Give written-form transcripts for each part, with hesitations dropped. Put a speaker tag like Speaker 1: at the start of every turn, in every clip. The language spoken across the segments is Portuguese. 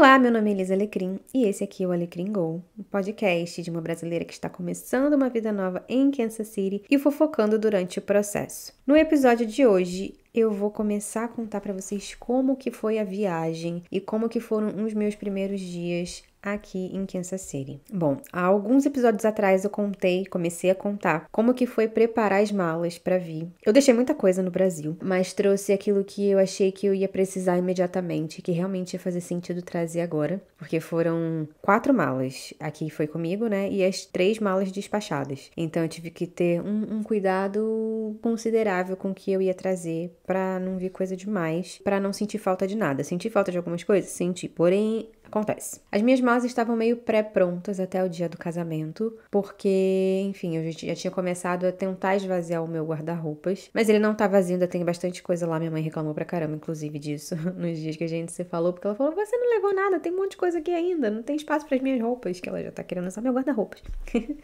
Speaker 1: Olá, meu nome é Elisa Alecrim e esse aqui é o Alecrim Go, um podcast de uma brasileira que está começando uma vida nova em Kansas City e fofocando durante o processo. No episódio de hoje, eu vou começar a contar para vocês como que foi a viagem e como que foram os meus primeiros dias aqui em Kansas City. Bom, há alguns episódios atrás eu comecei a contar como que foi preparar as malas para vir. Eu deixei muita coisa no Brasil, mas trouxe aquilo que eu achei que eu ia precisar imediatamente, que realmente ia fazer sentido trazer agora, porque foram 4 malas. Aqui foi comigo, né? E as 3 malas despachadas. Então eu tive que ter um cuidado considerável com o que eu ia trazer para não vir coisa demais, para não sentir falta de nada. Senti falta de algumas coisas? Senti, porém acontece. As minhas malas estavam meio pré-prontas até o dia do casamento, porque, enfim, eu já tinha começado a tentar esvaziar o meu guarda-roupas, mas ele não tá vazio, ainda tem bastante coisa lá. Minha mãe reclamou pra caramba, inclusive, disso, nos dias que a gente se falou, porque ela falou, você não levou nada, tem um monte de coisa aqui ainda, não tem espaço pras minhas roupas, que ela já tá querendo usar meu guarda-roupas.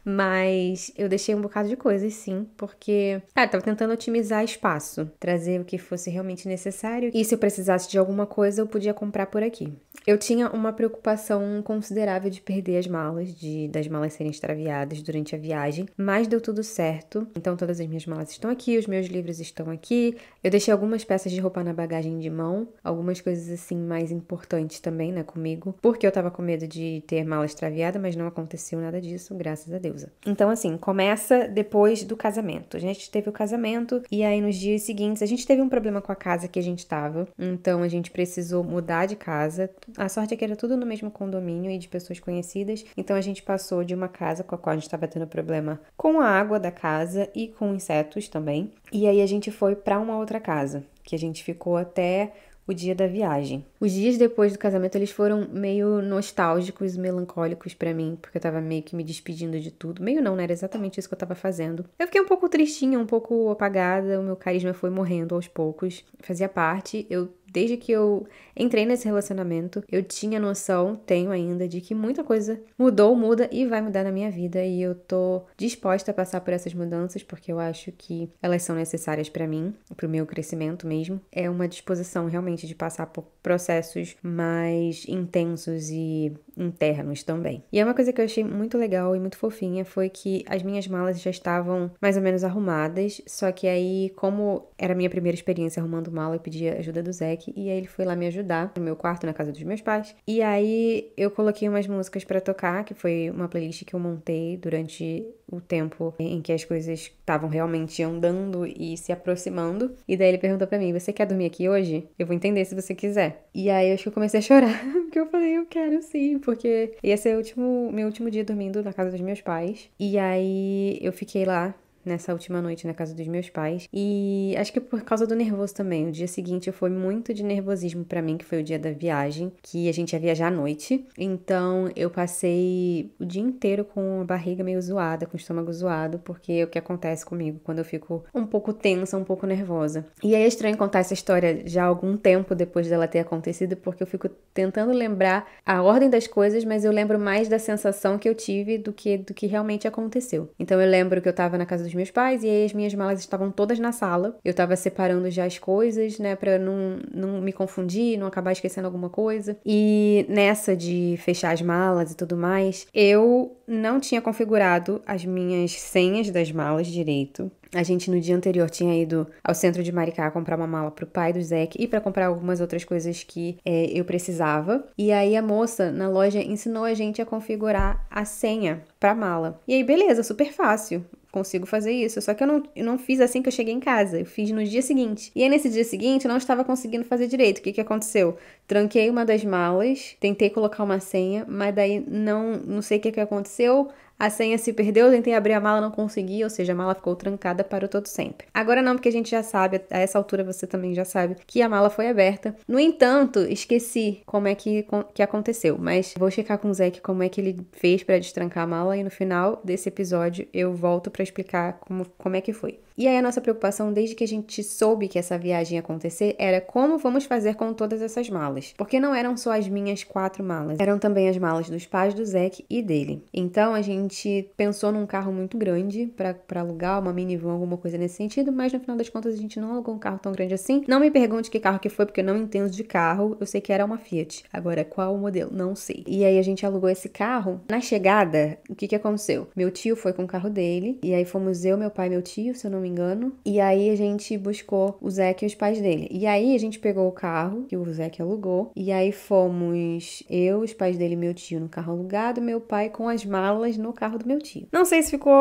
Speaker 1: Mas eu deixei um bocado de coisas, sim, porque, cara, tava tentando otimizar espaço, trazer o que fosse realmente necessário, e se eu precisasse de alguma coisa, eu podia comprar por aqui. Eu tinha uma preocupação considerável de perder as malas, das malas serem extraviadas durante a viagem, mas deu tudo certo. Então todas as minhas malas estão aqui, os meus livros estão aqui. Eu deixei algumas peças de roupa na bagagem de mão, algumas coisas assim mais importantes também, né, comigo, porque eu tava com medo de ter mala extraviada, mas não aconteceu nada disso, graças a Deus. Então assim, começa depois do casamento. A gente teve o casamento e aí nos dias seguintes a gente teve um problema com a casa que a gente tava, então a gente precisou mudar de casa. A sorte é que era tudo no mesmo condomínio e de pessoas conhecidas, então a gente passou de uma casa com a qual a gente estava tendo problema com a água da casa e com insetos também, e aí a gente foi para uma outra casa, que a gente ficou até o dia da viagem. Os dias depois do casamento, eles foram meio nostálgicos, melancólicos pra mim, porque eu tava meio que me despedindo de tudo. Meio não, né? Era exatamente isso que eu tava fazendo. Eu fiquei um pouco tristinha, um pouco apagada, o meu carisma foi morrendo aos poucos. Fazia parte, desde que eu entrei nesse relacionamento, eu tinha noção, tenho ainda, de que muita coisa muda e vai mudar na minha vida, e eu tô disposta a passar por essas mudanças, porque eu acho que elas são necessárias pra mim, pro meu crescimento mesmo. É uma disposição realmente de passar por processos mais intensos e internos também. E é uma coisa que eu achei muito legal e muito fofinha, foi que as minhas malas já estavam mais ou menos arrumadas, só que aí, como era a minha primeira experiência arrumando mala, eu pedi a ajuda do Zeke, e aí ele foi lá me ajudar no meu quarto, na casa dos meus pais. E aí eu coloquei umas músicas pra tocar, que foi uma playlist que eu montei durante o tempo em que as coisas estavam realmente andando e se aproximando. E daí ele perguntou pra mim, você quer dormir aqui hoje? Eu vou entender se você quiser. E aí eu acho que eu comecei a chorar, porque eu falei, eu quero sim, porque ia ser meu último dia dormindo na casa dos meus pais. E aí eu fiquei lá nessa última noite na casa dos meus pais. E acho que por causa do nervoso também. O dia seguinte foi muito de nervosismo pra mim, que foi o dia da viagem, que a gente ia viajar à noite. Então eu passei o dia inteiro com a barriga meio zoada, com o estômago zoado, porque é o que acontece comigo quando eu fico um pouco tensa, um pouco nervosa. E aí é estranho contar essa história já há algum tempo depois dela ter acontecido, porque eu fico tentando lembrar a ordem das coisas, mas eu lembro mais da sensação que eu tive do que realmente aconteceu. Então eu lembro que eu tava na casa dos meus pais e aí as minhas malas estavam todas na sala. Eu tava separando já as coisas, né, pra não me confundir, não acabar esquecendo alguma coisa. E nessa de fechar as malas e tudo mais, eu não tinha configurado as minhas senhas das malas direito. A gente no dia anterior tinha ido ao centro de Maricá comprar uma mala pro pai do Zeke e pra comprar algumas outras coisas que eu precisava. E aí a moça na loja ensinou a gente a configurar a senha pra mala. E aí beleza, super fácil. Consigo fazer isso, só que eu não fiz assim que eu cheguei em casa, eu fiz no dia seguinte. E aí nesse dia seguinte eu não estava conseguindo fazer direito. O que aconteceu? Tranquei uma das malas, tentei colocar uma senha, mas daí não sei o que aconteceu. A senha se perdeu, eu tentei abrir a mala, não consegui, ou seja, a mala ficou trancada para o todo sempre. Agora não, porque a gente já sabe, a essa altura você também já sabe, que a mala foi aberta. No entanto, esqueci como é que aconteceu, mas vou checar com o Zeke como é que ele fez para destrancar a mala e no final desse episódio eu volto para explicar como é que foi. E aí a nossa preocupação, desde que a gente soube que essa viagem ia acontecer, era como vamos fazer com todas essas malas. Porque não eram só as minhas 4 malas, eram também as malas dos pais do Zac e dele. Então a gente pensou num carro muito grande pra alugar, uma minivan, alguma coisa nesse sentido, mas no final das contas a gente não alugou um carro tão grande assim. Não me pergunte que carro que foi, porque eu não entendo de carro. Eu sei que era uma Fiat. Agora, qual o modelo? Não sei. E aí a gente alugou esse carro. Na chegada, o que aconteceu? Meu tio foi com o carro dele, e aí fomos eu, meu pai e meu tio, se eu não me engano. E aí a gente buscou o Zac e os pais dele. E aí a gente pegou o carro que o Zac alugou, e aí fomos eu, os pais dele e meu tio no carro alugado, meu pai com as malas no carro do meu tio. Não sei se ficou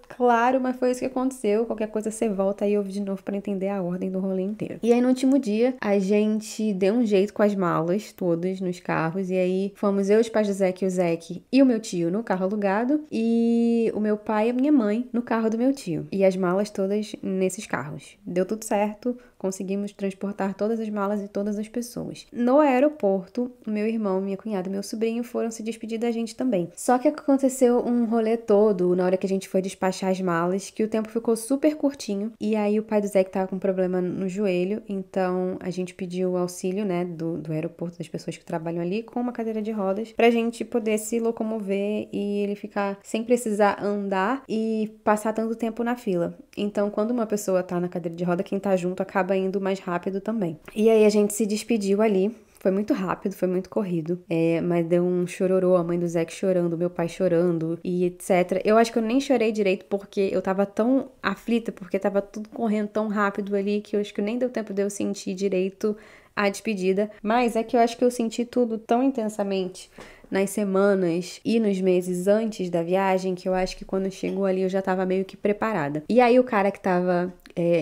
Speaker 1: claro, mas foi isso que aconteceu. Qualquer coisa você volta e ouve de novo pra entender a ordem do rolê inteiro. E aí no último dia, a gente deu um jeito com as malas todas nos carros, e aí fomos eu, os pais do Zac e o Zac e o meu tio no carro alugado, e o meu pai e a minha mãe no carro do meu tio. E as malas todas nesses carros. Deu tudo certo. Conseguimos transportar todas as malas e todas as pessoas. No aeroporto, meu irmão, minha cunhada e meu sobrinho foram se despedir da gente também. Só que aconteceu um rolê todo na hora que a gente foi despachar as malas, que o tempo ficou super curtinho. E aí o pai do Zac tava com problema no joelho, então a gente pediu auxílio, né, do aeroporto, das pessoas que trabalham ali, com uma cadeira de rodas, pra gente poder se locomover e ele ficar sem precisar andar e passar tanto tempo na fila. Então, quando uma pessoa tá na cadeira de roda, quem tá junto acaba indo mais rápido também. E aí a gente se despediu ali. Foi muito rápido, foi muito corrido. Mas deu um chororô, a mãe do Zac chorando, meu pai chorando e etc. Eu acho que eu nem chorei direito porque eu tava tão aflita, porque tava tudo correndo tão rápido ali, que eu acho que nem deu tempo de eu sentir direito a despedida. Mas é que eu acho que eu senti tudo tão intensamente nas semanas e nos meses antes da viagem, que eu acho que quando chegou ali eu já tava meio que preparada. E aí o cara que tava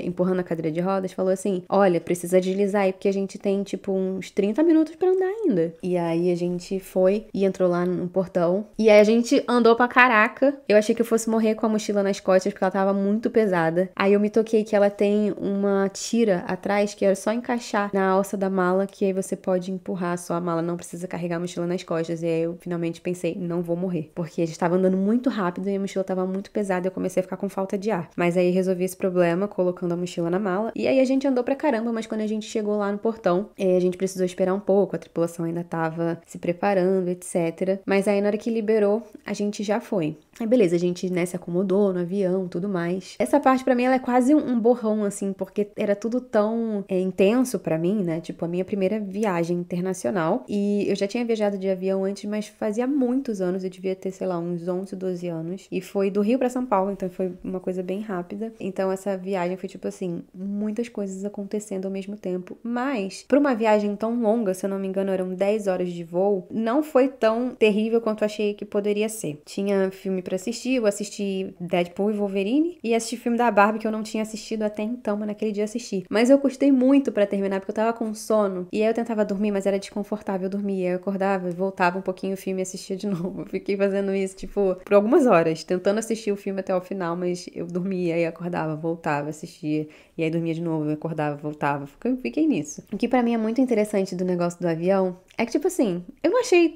Speaker 1: empurrando a cadeira de rodas falou assim: olha, precisa deslizar aí porque a gente tem tipo uns 30 minutos pra andar ainda. E aí a gente foi e entrou lá no portão, e aí a gente andou pra caraca. Eu achei que eu fosse morrer com a mochila nas costas porque ela tava muito pesada. Aí eu me toquei que ela tem uma tira atrás que era só encaixar na alça da mala, que aí você pode empurrar só a mala, não precisa carregar a mochila nas costas. E aí eu finalmente pensei, não vou morrer, porque a gente tava andando muito rápido e a mochila tava muito pesada e eu comecei a ficar com falta de ar. Mas aí resolvi esse problema colocando a mochila na mala, e aí a gente andou pra caramba, mas quando a gente chegou lá no portão, a gente precisou esperar um pouco, a tripulação ainda tava se preparando, etc. Mas aí na hora que liberou, a gente já foi. Aí beleza, a gente, né, se acomodou no avião, tudo mais. Essa parte pra mim, ela é quase um borrão, assim, porque era tudo tão intenso pra mim, né, tipo a minha primeira viagem internacional, e eu já tinha viajado de avião antes, mas fazia muitos anos, eu devia ter, sei lá, uns 11, 12 anos, e foi do Rio pra São Paulo, então foi uma coisa bem rápida. Então essa viagem foi tipo assim, muitas coisas acontecendo ao mesmo tempo, mas pra uma viagem tão longa, se eu não me engano eram 10 horas de voo, não foi tão terrível quanto eu achei que poderia ser. Tinha filme pra assistir, eu assisti Deadpool e Wolverine, e assisti filme da Barbie que eu não tinha assistido até então, mas naquele dia assisti. Mas eu custei muito pra terminar, porque eu tava com sono, e aí eu tentava dormir, mas era desconfortável dormir, aí eu acordava, voltava um pouquinho o filme e assistia de novo. Eu fiquei fazendo isso, tipo, por algumas horas, tentando assistir o filme até o final, mas eu dormia, aí acordava, voltava, assistia, e aí dormia de novo, eu acordava, voltava. Fiquei nisso. O que pra mim é muito interessante do negócio do avião é que, tipo assim,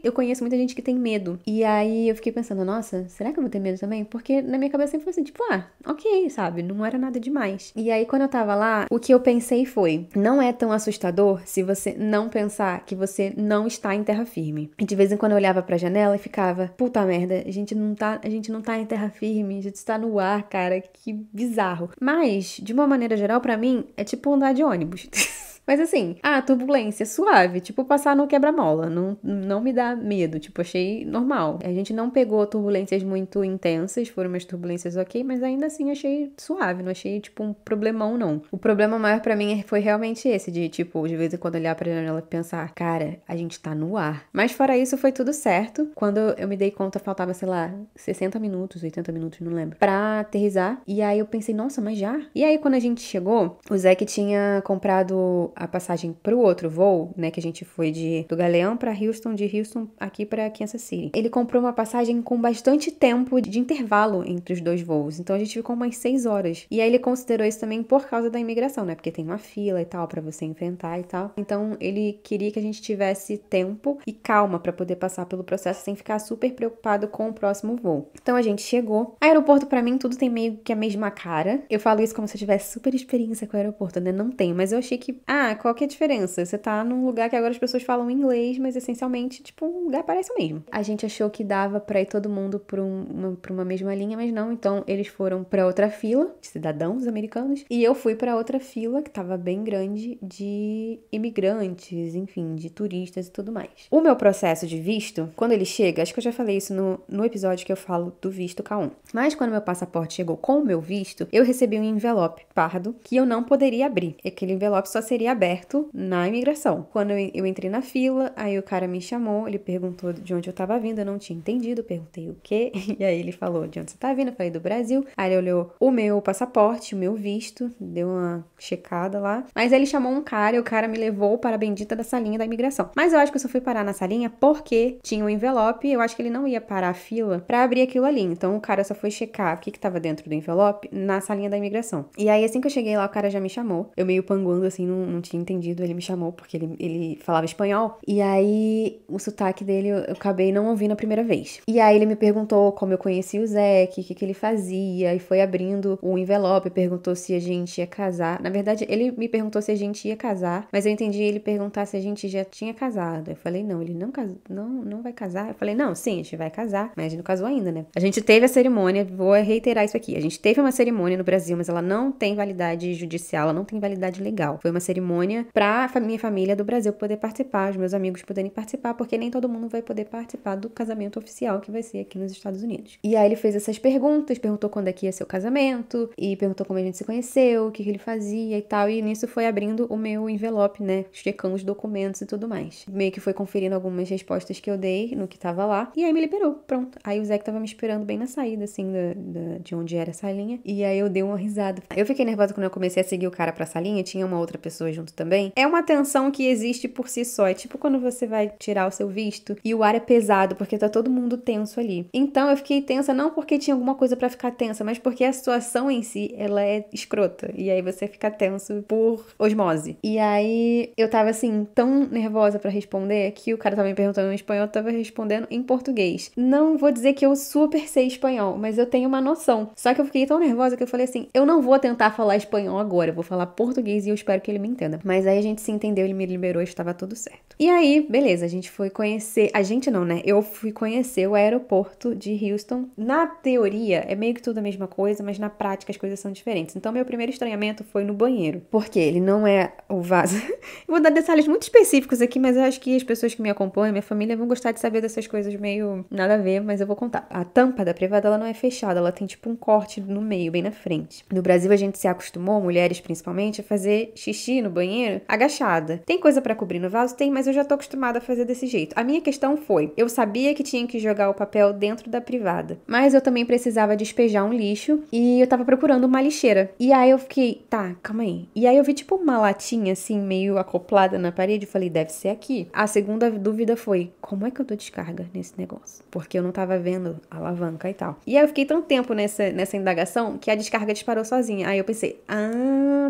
Speaker 1: eu conheço muita gente que tem medo. E aí eu fiquei pensando, nossa, será que eu vou ter medo também? Porque na minha cabeça sempre foi assim, tipo, ok, sabe? Não era nada demais. E aí quando eu tava lá, o que eu pensei foi, não é tão assustador se você não pensar que você não está em terra firme. E de vez em quando eu olhava pra janela e ficava, puta merda, a gente não tá em terra firme, a gente está no ar, cara, que bizarro. Mas, de uma maneira geral, pra mim, é tipo andar de ônibus. Mas assim, turbulência suave, tipo passar no quebra-mola, não me dá medo, tipo, achei normal. A gente não pegou turbulências muito intensas, foram umas turbulências ok, mas ainda assim achei suave, não achei, tipo, um problemão, não. O problema maior pra mim foi realmente esse, de, tipo, de vez em quando olhar pra janela e pensar, cara, a gente tá no ar. Mas fora isso, foi tudo certo. Quando eu me dei conta, faltava, sei lá, 60 minutos, 80 minutos, não lembro, pra aterrissar. E aí eu pensei, nossa, mas já? E aí quando a gente chegou, o Zac tinha comprado a passagem pro outro voo, né, que a gente foi do Galeão pra Houston, de Houston aqui pra Kansas City. Ele comprou uma passagem com bastante tempo de intervalo entre os dois voos, então a gente ficou umas 6 horas. E aí ele considerou isso também por causa da imigração, né, porque tem uma fila e tal pra você enfrentar e tal. Então ele queria que a gente tivesse tempo e calma pra poder passar pelo processo sem ficar super preocupado com o próximo voo. Então a gente chegou. Aeroporto pra mim tudo tem meio que a mesma cara. Eu falo isso como se eu tivesse super experiência com o aeroporto, né? Não tem, mas eu achei que, qual que é a diferença? Você tá num lugar que agora as pessoas falam inglês, mas essencialmente, tipo, um lugar parece o mesmo. A gente achou que dava pra ir todo mundo por uma mesma linha, mas não. Então eles foram pra outra fila de cidadãos americanos e eu fui pra outra fila que tava bem grande de imigrantes, enfim, de turistas e tudo mais. O meu processo de visto, quando ele chega, acho que eu já falei isso no episódio que eu falo do visto K1, mas quando meu passaporte chegou com o meu visto, eu recebi um envelope pardo que eu não poderia abrir. Aquele envelope só seria aberto na imigração. Quando eu entrei na fila, aí o cara me chamou, ele perguntou de onde eu tava vindo, eu não tinha entendido, perguntei o quê, e aí ele falou de onde você tá vindo, eu falei do Brasil, aí ele olhou o meu passaporte, o meu visto, deu uma checada lá, mas aí ele chamou um cara e o cara me levou para a bendita da salinha da imigração. Mas eu acho que eu só fui parar na salinha porque tinha um envelope e eu acho que ele não ia parar a fila pra abrir aquilo ali, então o cara só foi checar o que tava dentro do envelope na salinha da imigração. E aí assim que eu cheguei lá, o cara já me chamou, eu meio panguando assim, não tinha entendido, ele me chamou porque ele falava espanhol, e aí o sotaque dele eu acabei não ouvindo a primeira vez. E aí ele me perguntou como eu conhecia o Zeke, o que ele fazia, e foi abrindo o envelope, perguntou se a gente ia casar. Na verdade, ele me perguntou se a gente ia casar, mas eu entendi ele perguntar se a gente já tinha casado. Eu falei, não, ele não vai casar. Eu falei, não, sim, a gente vai casar, mas a gente não casou ainda, né? A gente teve a cerimônia, vou reiterar isso aqui, a gente teve uma cerimônia no Brasil, mas ela não tem validade judicial, ela não tem validade legal. Foi uma cerimônia pra minha família do Brasil poder participar, os meus amigos poderem participar, porque nem todo mundo vai poder participar do casamento oficial que vai ser aqui nos Estados Unidos. E aí ele fez essas perguntas, perguntou quando é que ia ser o casamento, e perguntou como a gente se conheceu, o que ele fazia e tal, e nisso foi abrindo o meu envelope, né, checando os documentos e tudo mais. Meio que foi conferindo algumas respostas que eu dei no que tava lá, e aí me liberou, pronto. Aí o Zeke tava me esperando bem na saída, assim, de onde era a salinha, e aí eu dei uma risada. Eu fiquei nervosa quando eu comecei a seguir o cara pra salinha, tinha uma outra pessoa junto também. É uma tensão que existe por si só, é tipo quando você vai tirar o seu visto e o ar é pesado, porque tá todo mundo tenso ali. Então eu fiquei tensa não porque tinha alguma coisa pra ficar tensa, mas porque a situação em si, ela é escrota, e aí você fica tenso por osmose. E aí eu tava assim, tão nervosa pra responder, que o cara tava me perguntando em espanhol, eu tava respondendo em português. Não vou dizer que eu super sei espanhol, mas eu tenho uma noção. Só que eu fiquei tão nervosa que eu falei assim, eu não vou tentar falar espanhol agora, eu vou falar português e eu espero que ele me entenda. Mas aí a gente se entendeu, ele me liberou e estava tudo certo. E aí, beleza, a gente foi conhecer, a gente não, né? Eu fui conhecer o aeroporto de Houston. Na teoria, é meio que tudo a mesma coisa, mas na prática as coisas são diferentes. Então meu primeiro estranhamento foi no banheiro, porque ele não é o vaso. Eu vou dar detalhes muito específicos aqui, mas eu acho que as pessoas que me acompanham, minha família, vão gostar de saber dessas coisas meio nada a ver, mas eu vou contar. A tampa da privada, ela não é fechada, ela tem tipo um corte no meio, bem na frente. No Brasil, a gente se acostumou, mulheres principalmente, a fazer xixi no banheiro agachada. Tem coisa pra cobrir no vaso? Tem, mas eu já tô acostumada a fazer desse jeito. A minha questão foi, eu sabia que tinha que jogar o papel dentro da privada, mas eu também precisava despejar um lixo e eu tava procurando uma lixeira. E aí eu fiquei, tá, calma aí. E aí eu vi tipo uma latinha assim, meio acoplada na parede, eu falei, deve ser aqui. A segunda dúvida foi, como é que eu dou descarga nesse negócio? Porque eu não tava vendo a alavanca e tal. E aí eu fiquei tanto tempo nessa indagação que a descarga disparou sozinha. Aí eu pensei,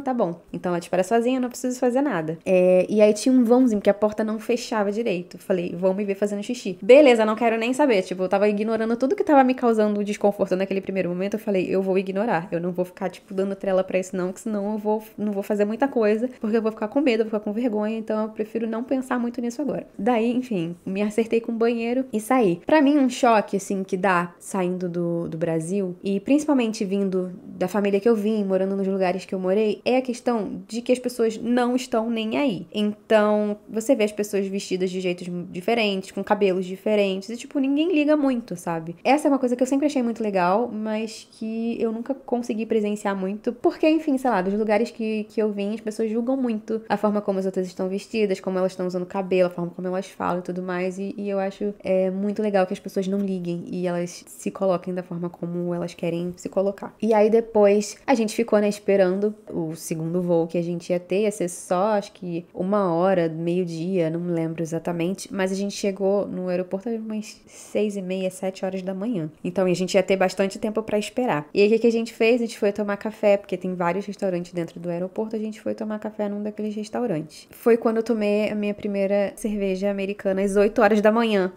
Speaker 1: tá bom. Então ela dispara sozinha, eu não preciso fazer nada. E aí tinha um vãozinho, que a porta não fechava direito. Falei, vão me ver fazendo xixi. Beleza, não quero nem saber. Tipo, eu tava ignorando tudo que tava me causando desconforto naquele primeiro momento. Eu falei, eu vou ignorar. Eu não vou ficar, tipo, dando trela pra isso não, que senão não vou fazer muita coisa, porque eu vou ficar com medo, eu vou ficar com vergonha, então eu prefiro não pensar muito nisso agora. Daí, enfim, me acertei com o banheiro e saí. Pra mim, um choque, assim, que dá saindo do Brasil, e principalmente vindo da família que eu vim, morando nos lugares que eu morei, é a questão de que as pessoas não estão nem aí. Então, você vê as pessoas vestidas de jeitos diferentes, com cabelos diferentes, e tipo, ninguém liga muito, sabe? Essa é uma coisa que eu sempre achei muito legal, mas que eu nunca consegui presenciar muito, porque, enfim, sei lá, dos lugares que eu vim, as pessoas julgam muito a forma como as outras estão vestidas, como elas estão usando cabelo, a forma como elas falam e tudo mais, e eu acho muito legal que as pessoas não liguem e elas se coloquem da forma como elas querem se colocar. E aí depois a gente ficou, né, esperando o segundo voo que a gente ia ter ser só, acho que 1 hora, meio-dia, não me lembro exatamente, mas a gente chegou no aeroporto umas 6h30, 7 horas da manhã. Então a gente ia ter bastante tempo pra esperar. E aí o que a gente fez? A gente foi tomar café, porque tem vários restaurantes dentro do aeroporto, a gente foi tomar café num daqueles restaurantes. Foi quando eu tomei a minha primeira cerveja americana às 8 horas da manhã.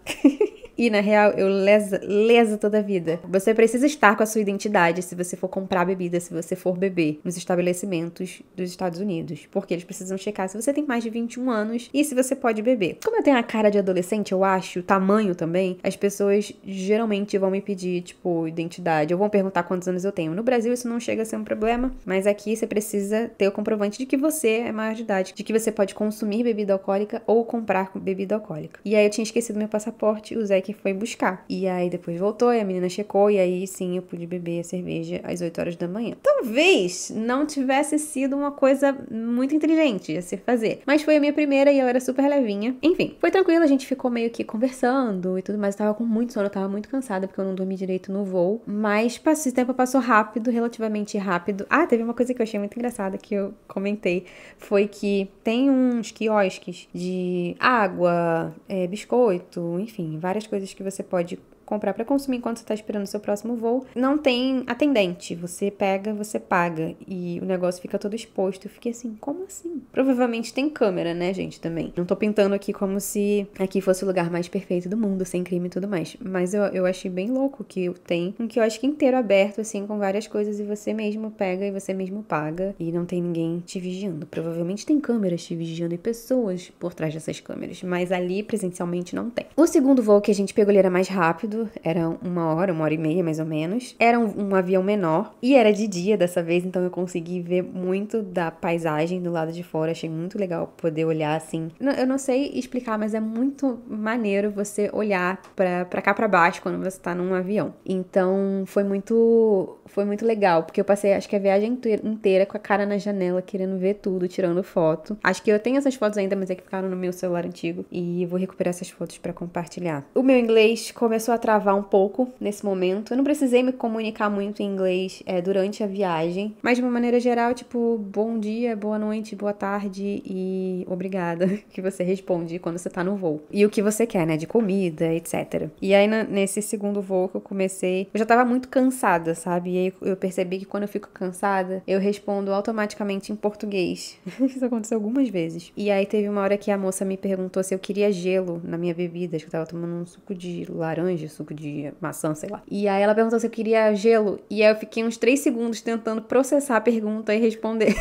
Speaker 1: E, na real, eu lesa toda a vida. Você precisa estar com a sua identidade se você for comprar bebida, se você for beber nos estabelecimentos dos Estados Unidos. Porque eles precisam checar se você tem mais de 21 anos e se você pode beber. Como eu tenho a cara de adolescente, eu acho, tamanho também, as pessoas geralmente vão me pedir, tipo, identidade. Ou vão perguntar quantos anos eu tenho. No Brasil, isso não chega a ser um problema, mas aqui você precisa ter o comprovante de que você é maior de idade, de que você pode consumir bebida alcoólica ou comprar bebida alcoólica. E aí eu tinha esquecido meu passaporte, o Zé que foi buscar. E aí depois voltou e a menina checou e aí sim eu pude beber a cerveja às 8 horas da manhã. Talvez não tivesse sido uma coisa muito inteligente a se fazer, mas foi a minha primeira e eu era super levinha. Enfim, foi tranquilo, a gente ficou meio que conversando e tudo mais. Eu tava com muito sono, eu tava muito cansada porque eu não dormi direito no voo, mas esse tempo passou rápido, relativamente rápido. Ah, teve uma coisa que eu achei muito engraçada que eu comentei, foi que tem uns quiosques de água, biscoito, enfim, várias coisas que você pode comprar para consumir enquanto você tá esperando o seu próximo voo. Não tem atendente, você pega, você paga e o negócio fica todo exposto. Eu fiquei assim, como assim? Provavelmente tem câmera, né, gente, também. Não tô pintando aqui como se aqui fosse o lugar mais perfeito do mundo, sem crime e tudo mais. Mas eu achei bem louco que tem um quiosque inteiro aberto, assim, com várias coisas e você mesmo pega e você mesmo paga e não tem ninguém te vigiando. Provavelmente tem câmeras te vigiando e pessoas por trás dessas câmeras, mas ali presencialmente não tem. O segundo voo que a gente pegou, ele era mais rápido, era 1 hora e meia mais ou menos. Era um avião menor e era de dia dessa vez, então eu consegui ver muito da paisagem do lado de fora. Achei muito legal poder olhar assim. Eu não sei explicar, mas é muito maneiro você olhar pra cá pra baixo quando você tá num avião. Então foi muito legal, porque eu passei acho que a viagem inteira com a cara na janela, querendo ver tudo, tirando foto. Acho que eu tenho essas fotos ainda, mas é que ficaram no meu celular antigo e vou recuperar essas fotos pra compartilhar. O meu inglês começou a travar um pouco nesse momento. Eu não precisei me comunicar muito em inglês durante a viagem, mas de uma maneira geral, tipo, bom dia, boa noite, boa tarde e obrigada, que você responde quando você tá no voo. E o que você quer, né, de comida, etc. E aí, nesse segundo voo que eu comecei, eu já tava muito cansada, sabe? E aí eu percebi que quando eu fico cansada, eu respondo automaticamente em português. Isso aconteceu algumas vezes. E aí teve uma hora que a moça me perguntou se eu queria gelo na minha bebida, acho que eu tava tomando um suco de laranja, suco de maçã, sei lá. E aí ela perguntou se eu queria gelo, e aí eu fiquei uns 3 segundos tentando processar a pergunta e responder.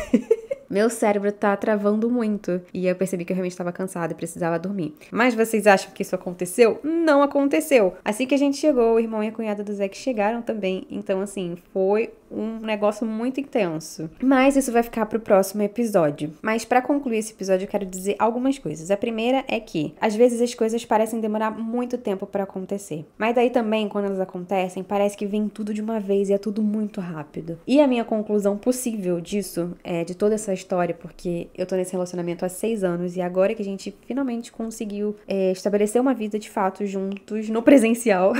Speaker 1: Meu cérebro tá travando muito. E eu percebi que eu realmente estava cansada e precisava dormir. Mas vocês acham que isso aconteceu? Não aconteceu. Assim que a gente chegou, o irmão e a cunhada do Zé que chegaram também. Então, assim, foi um negócio muito intenso. Mas isso vai ficar pro próximo episódio. Mas pra concluir esse episódio, eu quero dizer algumas coisas. A primeira é que, às vezes, as coisas parecem demorar muito tempo pra acontecer. Mas daí também, quando elas acontecem, parece que vem tudo de uma vez e é tudo muito rápido. E a minha conclusão possível disso, de toda essa história, porque eu tô nesse relacionamento há 6 anos e agora que a gente finalmente conseguiu estabelecer uma vida de fato juntos, no presencial.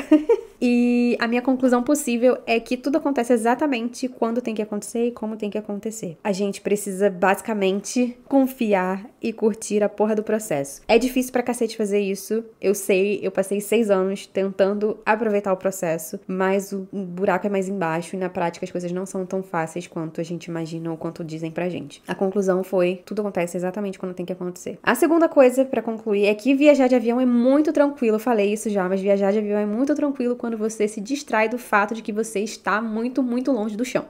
Speaker 1: E a minha conclusão possível é que tudo acontece exatamente quando tem que acontecer e como tem que acontecer. A gente precisa basicamente confiar e curtir a porra do processo. É difícil pra cacete fazer isso, eu sei, eu passei 6 anos tentando aproveitar o processo, mas o buraco é mais embaixo e na prática as coisas não são tão fáceis quanto a gente imagina ou quanto dizem pra gente. A conclusão foi, tudo acontece exatamente quando tem que acontecer. A segunda coisa pra concluir é que viajar de avião é muito tranquilo, eu falei isso já, mas viajar de avião é muito tranquilo quando você se distrai do fato de que você está muito, muito longe do chão.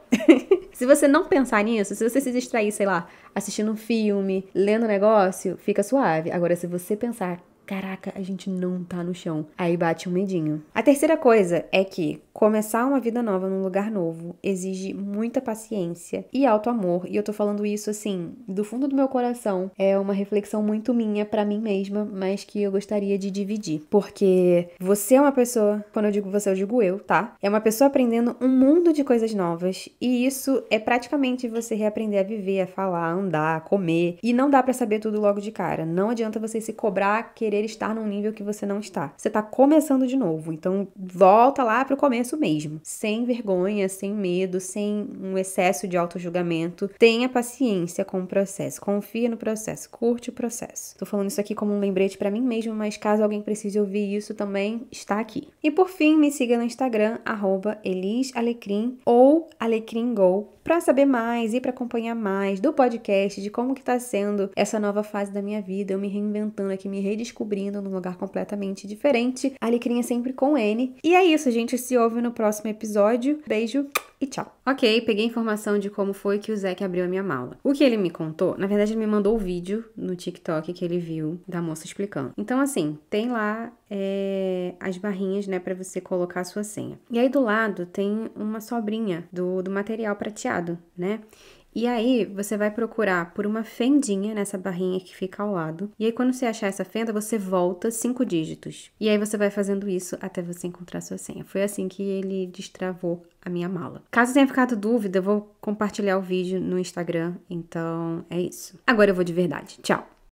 Speaker 1: Se você não pensar nisso, se você se distrair, sei lá, assistindo um filme, lendo um negócio, fica suave. Agora, se você pensar, caraca, a gente não tá no chão, aí bate um medinho. A terceira coisa é que começar uma vida nova num lugar novo exige muita paciência e alto amor, e eu tô falando isso assim, do fundo do meu coração. É uma reflexão muito minha pra mim mesma, mas que eu gostaria de dividir. Porque você é uma pessoa, quando eu digo você, eu digo eu, tá? É uma pessoa aprendendo um mundo de coisas novas, e isso é praticamente você reaprender a viver, a falar, a andar, a comer, e não dá pra saber tudo logo de cara. Não adianta você se cobrar, querer querer estar num nível que você não está. Você tá começando de novo, então volta lá pro começo mesmo. Sem vergonha, sem medo, sem um excesso de auto-julgamento. Tenha paciência com o processo, confia no processo, curte o processo. Tô falando isso aqui como um lembrete pra mim mesmo, mas caso alguém precise ouvir isso também, está aqui. E por fim, me siga no Instagram, @elisalecrim ou alecrimgo, para saber mais e para acompanhar mais do podcast, de como que tá sendo essa nova fase da minha vida, eu me reinventando aqui, me redescobrindo num lugar completamente diferente. Alecrim é sempre com N. E é isso, a gente se ouve no próximo episódio. Beijo e tchau. Ok, peguei informação de como foi que o Zac abriu a minha mala. O que ele me contou, na verdade ele me mandou o vídeo no TikTok que ele viu da moça explicando. Então assim, tem lá as barrinhas, né, pra você colocar a sua senha. E aí do lado tem uma sobrinha do material prateado, né? E aí, você vai procurar por uma fendinha nessa barrinha que fica ao lado. E aí, quando você achar essa fenda, você volta 5 dígitos. E aí, você vai fazendo isso até você encontrar sua senha. Foi assim que ele destravou a minha mala. Caso tenha ficado dúvida, eu vou compartilhar o vídeo no Instagram. Então, é isso. Agora eu vou de verdade. Tchau!